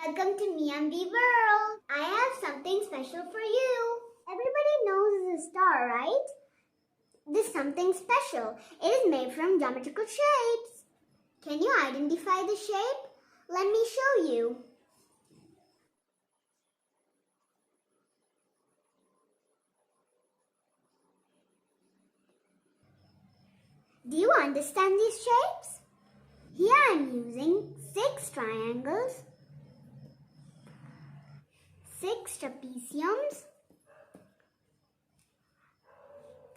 Welcome to MeMV World. I have something special for you. Everybody knows the star, right? This is something special. It is made from geometrical shapes. Can you identify the shape? Let me show you. Do you understand these shapes? Here I am using 6 triangles, 6 trapeziums,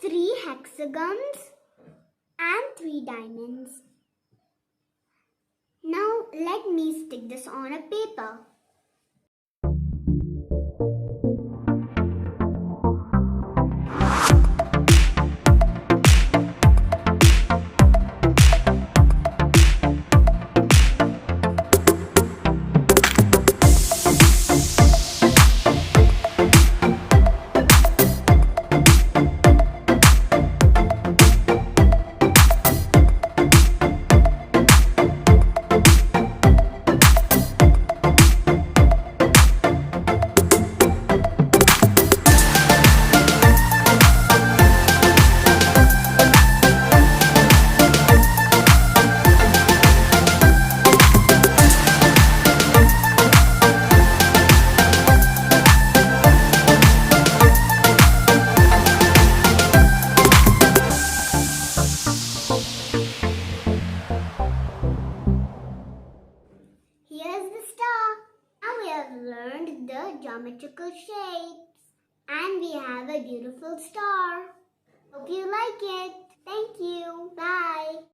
3 hexagons and 3 diamonds. Now let me stick this on a paper. Here's the star. Now we have learned the geometrical shapes and we have a beautiful star. Hope you like it. Thank you. Bye.